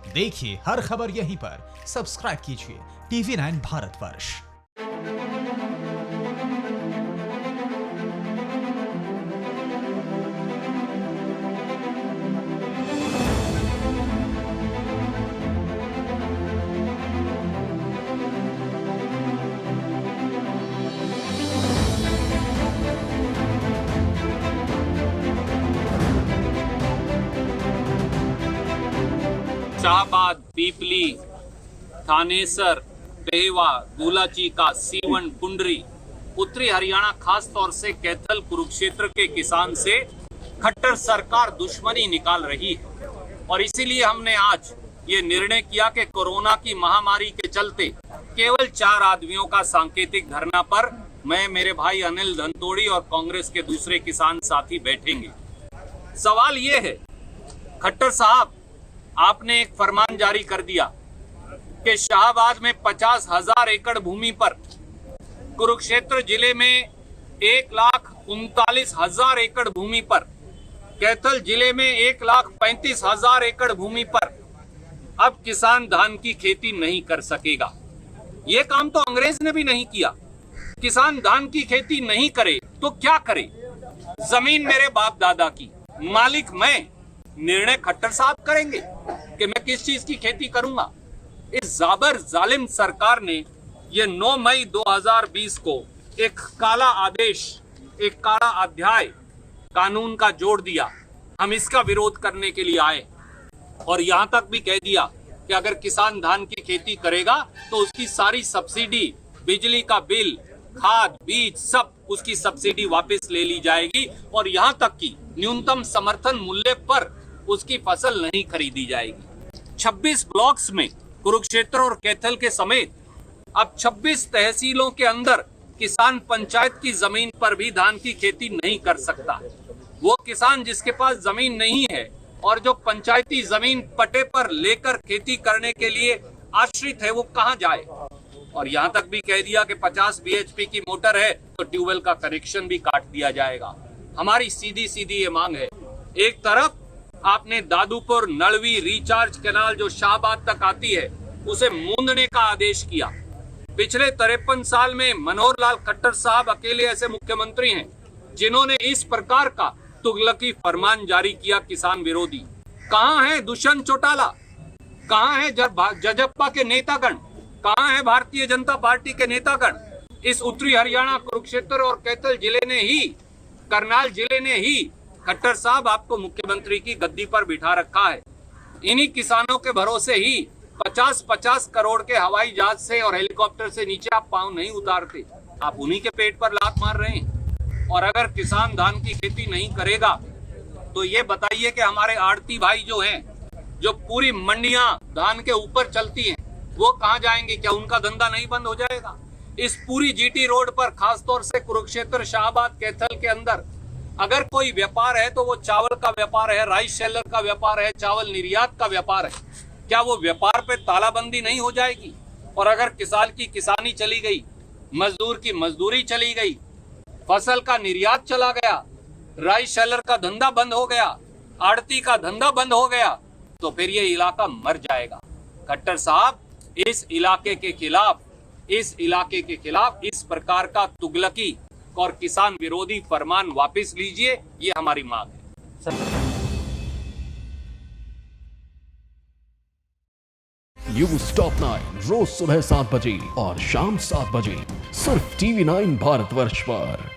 देखिए हर खबर यहीं पर, सब्सक्राइब कीजिए TV9 भारतवर्ष। शाहबाद, पीपली, थानेसर, पेहवा, गुलाचीका, सीवन, कुंडरी, उत्तरी हरियाणा, खास तौर से कैथल, कुरुक्षेत्र के किसान से खट्टर सरकार दुश्मनी निकाल रही है। और इसीलिए हमने आज ये निर्णय किया कि कोरोना की महामारी के चलते केवल 4 आदमियों का सांकेतिक धरना पर मैं, मेरे भाई अनिल धनतोड़ी और कांग्रेस के दूसरे किसान साथी बैठेंगे। सवाल ये है, खट्टर साहब, आपने एक फरमान जारी कर दिया कि शाहबाद में 50,000 एकड़ भूमि पर, कुरुक्षेत्र जिले में 1,39,000 एकड़ भूमि पर, कैथल जिले में 1,35,000 एकड़ भूमि पर अब किसान धान की खेती नहीं कर सकेगा। ये काम तो अंग्रेज ने भी नहीं किया। किसान धान की खेती नहीं करे तो क्या करे? जमीन मेरे बाप दादा की, मालिक मैं, निर्णय खट्टर साहब करेंगे कि मैं किस चीज की खेती करूंगा। इस जाबर जालिम सरकार ने ये 9 मई 2020 को एक काला आदेश, एक काला अध्याय कानून का जोड़ दिया। हम इसका विरोध करने के लिए आए और यहां तक भी कह दिया कि अगर किसान धान की खेती करेगा तो उसकी सारी सब्सिडी, बिजली का बिल, खाद, बीज, सब उसकी सब्सिडी वापस ले ली जाएगी और यहां तक कि न्यूनतम समर्थन मूल्य पर उसकी फसल नहीं खरीदी जाएगी। 26 ब्लॉक्स में कुरुक्षेत्र और कैथल के समेत अब 26 तहसीलों के अंदर किसान पंचायत की जमीन पर भी धान की खेती नहीं कर सकता। वो किसान जिसके पास जमीन नहीं है और जो पंचायती जमीन पट्टे पर लेकर खेती करने के लिए आश्रित है, वो कहां जाए? और यहां तक भी कह दिया कि 50 bhp की मोटर है तो ट्यूबवेल का कनेक्शन भी काट दिया जाएगा। हमारी सीधी सीधी ये मांग है, एक तरफ आपने दादूपुर नलवी रिचार्ज कैनाल जो शाहबाद तक आती है उसे मूंदने का आदेश किया। पिछले 53 साल में मनोहर लाल खट्टर साहब अकेले ऐसे मुख्यमंत्री हैं जिन्होंने इस प्रकार का तुगलकी फरमान जारी किया किसान विरोधी। कहां है दुष्यंत चौटाला? कहां है जजप्पा के नेतागण? कहां है भारतीय जनता पार्टी के नेतागण? इस उत्तरी हरियाणा, कुरुक्षेत्र और कैथल जिले ने ही, करनाल जिले ने ही खट्टर साहब आपको मुख्यमंत्री की गद्दी पर बिठा रखा है। इन्हीं किसानों के भरोसे ही 50-50 करोड़ के हवाई जहाज से और हेलीकॉप्टर से नीचे आप पांव नहीं उतारते। आप उन्हीं के पेट पर लात मार रहे हैं। और अगर किसान धान की खेती नहीं करेगा तो ये बताइए कि हमारे आड़ती भाई जो हैं, जो पूरी मंडियां धान के ऊपर चलती हैं, वो कहां जाएंगे? क्या उनका धंधा नहीं बंद हो जाएगा? इस पूरी GT रोड पर, खासतौर से कुरुक्षेत्र, शाहबाद, कैथल के अंदर अगर कोई व्यापार है तो वो चावल का व्यापार है, राइस शेलर का व्यापार है, चावल निर्यात का व्यापार है। क्या वो व्यापार पे तालाबंदी नहीं हो जाएगी? और अगर किसान की किसानी चली गई, मजदूर की मजदूरी चली गई, फसल का निर्यात चला गया, राइस शेलर का धंधा बंद हो गया, आड़ती का धंधा बंद हो गया, तो फिर ये इलाका मर जाएगा। खट्टर साहब, इस इलाके के खिलाफ इस प्रकार का तुगलकी और किसान विरोधी फरमान वापस लीजिए, ये हमारी मांग है। न्यूज़ टॉप 9 रोज सुबह 7 बजे और शाम 7 बजे सिर्फ TV9 भारतवर्ष पर।